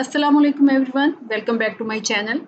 अस्सलाम वालेकुम everyone, welcome back to my channel.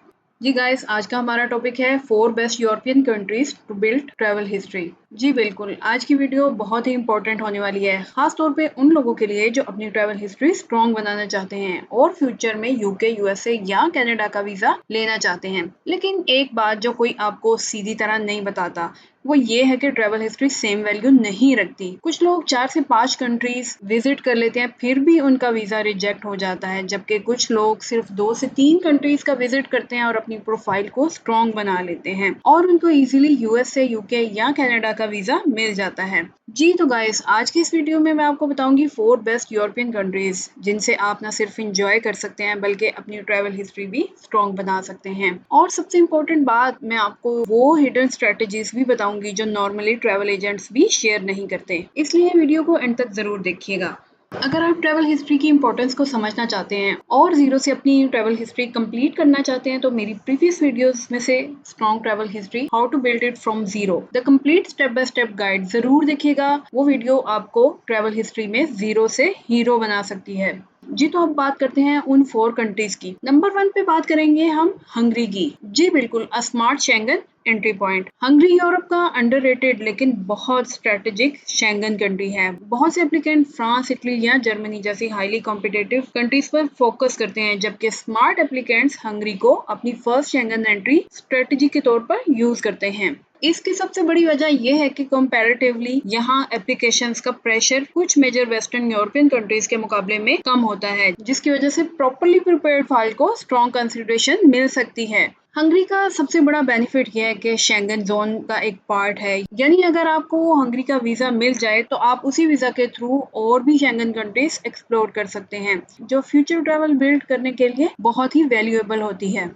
जी गाइस, आज का हमारा टॉपिक है 4 best European countries to build travel history. जी बिल्कुल, आज की वीडियो बहुत ही इंपॉर्टेंट होने वाली है, खास तौर पे उन लोगों के लिए जो अपनी ट्रैवल हिस्ट्री स्ट्रॉन्ग बनाना चाहते हैं और फ्यूचर में यूके, यूएसए या कनाडा का वीजा लेना चाहते हैं। लेकिन एक बात जो कोई आपको सीधी तरह नहीं बताता, वो ये है कि ट्रैवल हिस्ट्री सेम वैल्यू नहीं रखती। कुछ लोग 4 से 5 कंट्रीज विजिट कर लेते हैं, फिर भी उनका वीजा रिजेक्ट हो जाता है, जबकि कुछ लोग सिर्फ 2 से 3 कंट्रीज का विजिट करते हैं और अपनी प्रोफाइल को स्ट्रॉन्ग बना लेते हैं और उनको इजीली यूएसए, यूके या कनाडा का वीजा मिल जाता है। जी तो गाइस, आज की इस वीडियो में मैं आपको बताऊंगी 4 बेस्ट यूरोपियन कंट्रीज जिनसे आप ना सिर्फ इंजॉय कर सकते हैं बल्कि अपनी ट्रैवल हिस्ट्री भी स्ट्रॉन्ग बना सकते हैं। और सबसे इम्पोर्टेंट बात, मैं आपको वो हिडन स्ट्रेटेजीज भी बताऊंगी जो नॉर्मली ट्रैवल एजेंट्स भी शेयर नहीं करते, इसलिए वीडियो को एंड तक जरूर देखिएगा। अगर आप ट्रैवल हिस्ट्री की इंपॉर्टेंस को समझना चाहते हैं और जीरो से अपनी ट्रैवल हिस्ट्री कंप्लीट करना चाहते हैं तो मेरी प्रीवियस वीडियोस में से strong travel history, how to build it from zero, the complete step by step guide जरूर देखिएगा। वो वीडियो आपको ट्रैवल हिस्ट्री में जीरो से हीरो बना सकती है। जी तो अब बात करते हैं उन 4 कंट्रीज की। नंबर 1 पे बात करेंगे हम हंगरी की। जी बिल्कुल, a smart Schengen entry point. Hungary Europe का अंडररेटेड लेकिन बहुत स्ट्रेटेजिक शेंगन कंट्री है। बहुत से एप्लीकेंट फ्रांस, इटली या जर्मनी जैसी हाईली कॉम्पिटिटिव कंट्रीज पर फोकस करते हैं, जबकि स्मार्ट एप्लीकेंट्स हंगरी को अपनी फर्स्ट शेंगन एंट्री स्ट्रेटेजी के तौर पर यूज करते हैं। इसकी सबसे बड़ी वजह यह है कि कंपैरेटिवली यहाँ एप्लीकेशंस का प्रेशर कुछ मेजर वेस्टर्न यूरोपियन कंट्रीज के मुकाबले में कम होता है, जिसकी वजह से प्रॉपर्ली प्रिपेयर्ड फाइल को स्ट्रॉन्ग कंसिडरेशन मिल सकती है। हंगरी का सबसे बड़ा बेनिफिट यह है कि शेंगन जोन का एक पार्ट है, यानी अगर आपको हंगरी का वीजा मिल जाए तो आप उसी वीजा के थ्रू और भी शेंगन कंट्रीज एक्सप्लोर कर सकते हैं, जो फ्यूचर ट्रैवल बिल्ड करने के लिए बहुत ही वैल्यूएबल होती है।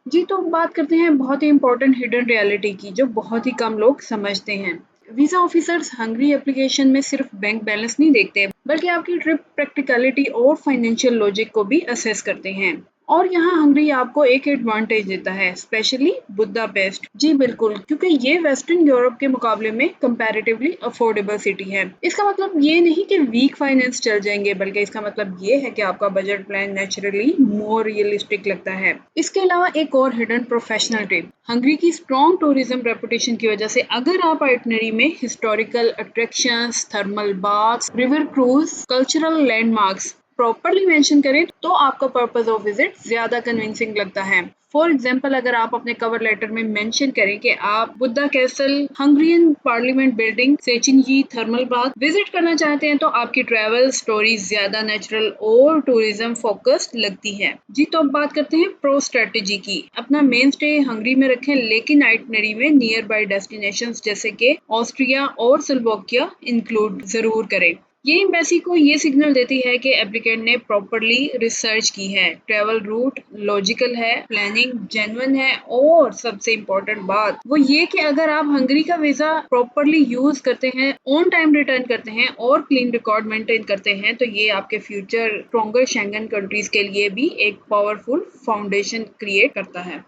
जी तो बात करते हैं बहुत ही इंपॉर्टेंट हिडन रियलिटी की, जो बहुत ही कम लोग समझते हैं। वीजा ऑफिसर्स हंगरी एप्लीकेशन में सिर्फ बैंक बैलेंस नहीं देखते, बल्कि आपकी ट्रिप प्रैक्टिकलिटी और फाइनेंशियल लॉजिक को भी असेस करते हैं। और यहाँ हंगरी आपको एक एडवांटेज देता है, स्पेशली बुदापेस्ट। जी बिल्कुल, क्योंकि ये वेस्टर्न यूरोप के मुकाबले में कंपैरेटिवली अफोर्डेबल सिटी है। इसका मतलब ये नहीं कि वीक फाइनेंस चल जाएंगे, बल्कि इसका मतलब ये है कि आपका budget plan naturally more realistic लगता है। इसके अलावा एक और हिडन प्रोफेशनल टिप, हंगरी की स्ट्रॉन्ग टूरिज्म रेपुटेशन की वजह से अगर आप आइटनरी में historical attractions, thermal baths, river cruise, cultural landmarks properly mention करें तो आपका पर्पस ऑफ विजिट ज्यादा कन्विंसिंग लगता है। फॉर एग्जाम्पल, अगर आप अपने कवर लेटर में मेंशन करें कि आप Buda castle, Hungarian parliament building, Széchenyi thermal bath visit करना चाहते हैं तो आपकी ट्रैवल स्टोरी ज्यादा नेचुरल और टूरिज्म फोकस्ड लगती है। जी तो अब बात करते हैं प्रो स्ट्रेटेजी की। अपना मेन स्टे हंगरी में रखें, लेकिन आइटनरी में नियर बाय डेस्टिनेशंस जैसे कि ऑस्ट्रिया और स्लोवाकिया इंक्लूड जरूर करें। ये एम्बेसी को ये सिग्नल देती है कि एप्लीकेंट ने प्रॉपरली रिसर्च की है, ट्रैवल रूट लॉजिकल है, प्लानिंग जेन्युइन है, और सबसे इम्पोर्टेंट बात वो ये कि अगर आप हंगरी का वीजा प्रॉपरली यूज करते हैं, ऑन टाइम रिटर्न करते हैं और क्लीन रिकॉर्ड मेंटेन करते हैं तो ये आपके फ्यूचर स्ट्रॉन्गर शेंगन कंट्रीज के लिए भी एक पावरफुल फाउंडेशन क्रिएट करता है।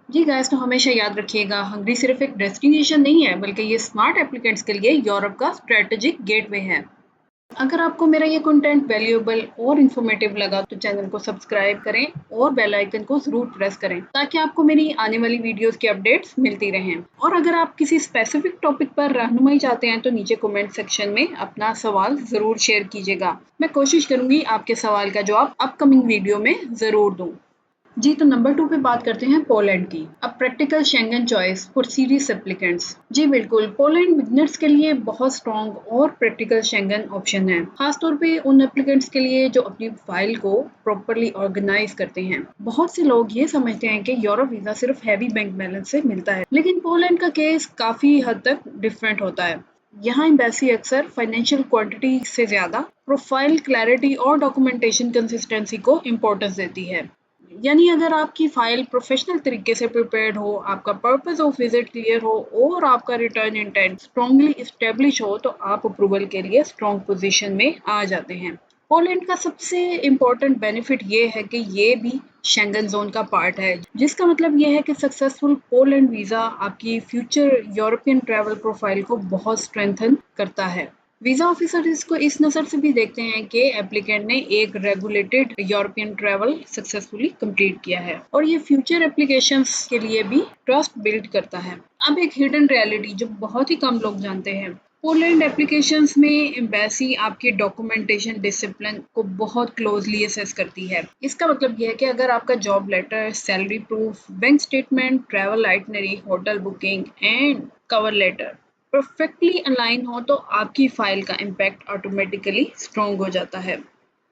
जी गाइस, तो हमेशा याद रखिएगा, हंगरी सिर्फ एक डेस्टिनेशन नहीं है, बल्कि ये स्मार्ट एप्लीकेंट्स के लिए यूरोप का स्ट्रेटेजिक गेटवे है। अगर आपको मेरा ये कंटेंट वैल्यूएबल और इन्फॉर्मेटिव लगा तो चैनल को सब्सक्राइब करें और बेल आइकन को जरूर प्रेस करें, ताकि आपको मेरी आने वाली वीडियोस की अपडेट्स मिलती रहें। और अगर आप किसी स्पेसिफिक टॉपिक पर रहनुमाई चाहते हैं तो नीचे कमेंट सेक्शन में अपना सवाल जरूर शेयर कीजिएगा। मैं कोशिश करूंगी आपके सवाल का जवाब अपकमिंग वीडियो में जरूर दूं। जी तो नंबर 2 पे बात करते हैं पोलैंड की। अब practical Schengen choice for serious applicants. जी बिल्कुल, पोलैंड बिगनर्स के लिए बहुत स्ट्रॉन्ग और प्रैक्टिकल शेंगन ऑप्शन है, खासतौर पे उन एप्लीकेंट्स के लिए जो अपनी फाइल को प्रॉपरली ऑर्गेनाइज करते हैं। बहुत से लोग ये समझते हैं कि यूरोप वीजा सिर्फ हैवी बैंक बैलेंस से मिलता है, लेकिन पोलैंड का केस काफी हद तक डिफरेंट होता है। यहाँ एम्बेसी अक्सर फाइनेंशियल क्वांटिटी से ज्यादा प्रोफाइल क्लैरिटी और डॉक्यूमेंटेशन कंसिस्टेंसी को इम्पोर्टेंस देती है। यानी अगर आपकी फाइल प्रोफेशनल तरीके से प्रिपेयर्ड हो, आपका पर्पस ऑफ विजिट क्लियर हो और आपका रिटर्न इंटेंट स्ट्रांगली एस्टेब्लिश हो तो आप अप्रूवल के लिए स्ट्रॉन्ग पोजीशन में आ जाते हैं। पोलैंड का सबसे इम्पोर्टेंट बेनिफिट ये है कि ये भी शेंगन जोन का पार्ट है, जिसका मतलब ये है कि सक्सेसफुल पोलैंड वीजा आपकी फ्यूचर यूरोपियन ट्रैवल प्रोफाइल को बहुत स्ट्रेंथन करता है। वीजा ऑफिसर इसको इस नजर से भी देखते हैं कि एप्लीकेंट ने एक regulated European travel successfully complete किया है, और ये फ्यूचर एप्लीकेशंस के लिए भी ट्रस्ट बिल्ड करता है। अब एक हिडन रियलिटी जो बहुत ही कम लोग जानते हैं, पोलैंड एप्लीकेशंस में एम्बेसी आपकी डॉक्यूमेंटेशन डिसिप्लिन को बहुत क्लोजली असेस करती है। इसका मतलब यह है कि अगर आपका job letter, salary proof, bank statement, travel itinerary, hotel booking and cover letter perfectly align हो तो आपकी फाइल का इम्पैक्ट ऑटोमेटिकली स्ट्रॉन्ग हो जाता है।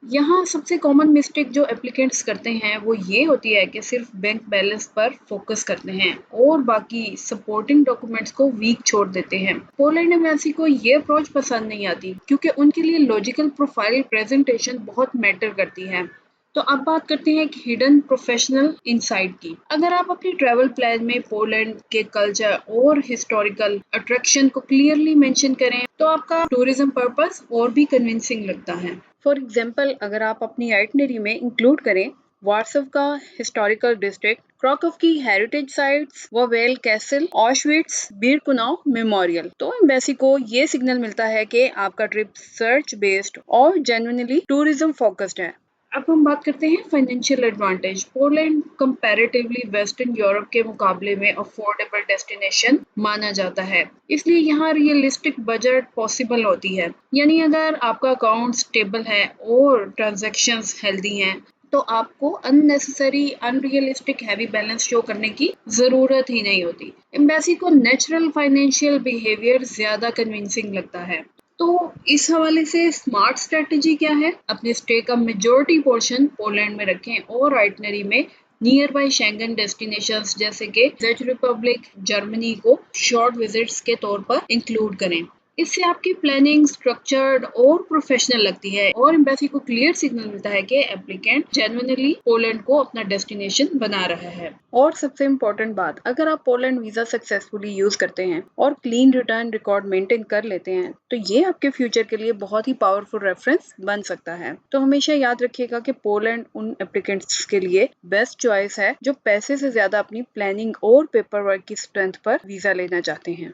यहाँ सबसे कॉमन मिस्टेक जो एप्लीकेंट्स करते हैं वो ये होती है कि सिर्फ बैंक बैलेंस पर फोकस करते हैं और बाकी सपोर्टिंग डॉक्यूमेंट्स को वीक छोड़ देते हैं। पोलैंड एम्बेसी को ये अप्रोच पसंद नहीं आती क्योंकि उनके लिए लॉजिकल प्रोफाइल प्रेजेंटेशन बहुत मैटर करती है। तो अब बात करते हैं एक हिडन प्रोफेशनल इनसाइट की। अगर आप अपनी ट्रैवल प्लान में पोलैंड के कल्चर और हिस्टोरिकल अट्रैक्शन को क्लियरली मेंशन करें तो आपका टूरिज्म पर्पस और भी कन्विंसिंग लगता है। फॉर एग्जाम्पल, अगर आप अपनी आइटनरी में इंक्लूड करें वार्सव का हिस्टोरिकल डिस्ट्रिक्ट, क्राकोव की heritage sites, Wawel castle, Auschwitz, Birkenau memorial, तो एम्बेसी को ये सिग्नल मिलता है कि आपका ट्रिप सर्च बेस्ड और जेन्युइनली टूरिज्म फोकस्ड है। अब हम बात करते हैं financial advantage. Poland comparatively western Europe के मुकाबले में अफोर्डेबल डेस्टिनेशन माना जाता है, इसलिए यहाँ रियलिस्टिक बजट पॉसिबल होती है। यानी अगर आपका अकाउंट स्टेबल है और ट्रांजैक्शंस हेल्दी हैं तो आपको unnecessary unrealistic heavy balance show करने की जरूरत ही नहीं होती। एम्बेसी को नेचुरल फाइनेंशियल बिहेवियर ज्यादा कन्विंसिंग लगता है। तो इस हवाले से स्मार्ट स्ट्रेटजी क्या है? अपने स्टे का मेजॉरिटी पोर्शन पोलैंड में रखें और आइटनरी में नियर बाई शेंगन डेस्टिनेशंस जैसे कि चेक रिपब्लिक, जर्मनी को शॉर्ट विजिट्स के तौर पर इंक्लूड करें। इससे आपकी प्लानिंग स्ट्रक्चर्ड और प्रोफेशनल लगती है और एम्बेसी को क्लियर सिग्नल मिलता है कि एप्लीकेंट जेन्युइनली पोलैंड को अपना डेस्टिनेशन बना रहा है। और सबसे इम्पोर्टेंट बात, अगर आप पोलैंड वीजा सक्सेसफुली यूज करते हैं और क्लीन रिटर्न रिकॉर्ड मेंटेन कर लेते हैं तो ये आपके फ्यूचर के लिए बहुत ही पावरफुल रेफरेंस बन सकता है। तो हमेशा याद रखिएगा कि पोलैंड उन एप्लीकेंट्स के लिए बेस्ट चॉइस है जो पैसे से ज्यादा अपनी प्लानिंग और पेपर वर्क की स्ट्रेंथ पर वीजा लेना चाहते हैं।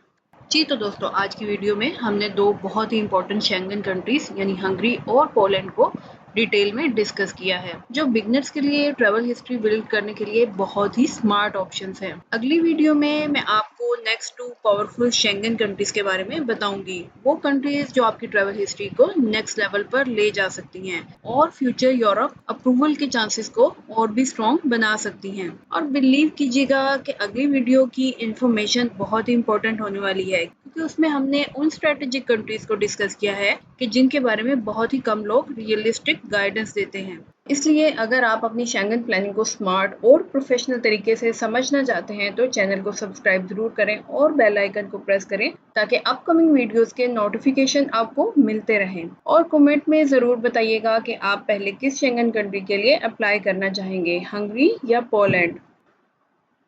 जी तो दोस्तों, आज की वीडियो में हमने दो बहुत ही इंपॉर्टेंट शेंगन कंट्रीज यानी हंगरी और पोलैंड को डिटेल में डिस्कस किया है, जो बिगनर्स के लिए ट्रैवल हिस्ट्री बिल्ड करने के लिए बहुत ही स्मार्ट ऑप्शंस हैं। अगली वीडियो में मैं आपको नेक्स्ट 2 पावरफुल शेंगन कंट्रीज के बारे में बताऊंगी, वो कंट्रीज जो आपकी ट्रैवल हिस्ट्री को नेक्स्ट लेवल पर ले जा सकती हैं और फ्यूचर यूरोप अप्रूवल के चांसेस को और भी स्ट्रॉन्ग बना सकती हैं। और बिलीव कीजिएगा कि अगली वीडियो की इंफॉर्मेशन बहुत ही इंपॉर्टेंट होने वाली है क्योंकि उसमें हमने उन स्ट्रेटेजिक कंट्रीज को डिस्कस किया है कि जिनके बारे में बहुत ही कम लोग रियलिस्टिक गाइडेंस देते हैं। इसलिए अगर आप अपनी शेंगन प्लानिंग को स्मार्ट और प्रोफेशनल तरीके से समझना चाहते हैं तो चैनल को सब्सक्राइब जरूर करें और बेल आइकन को प्रेस करें ताकि अपकमिंग वीडियोस के नोटिफिकेशन आपको मिलते रहें। और कमेंट में जरूर बताइएगा कि आप पहले किस शेंगन कंट्री के लिए अप्लाई करना चाहेंगे, हंगरी या पोलैंड।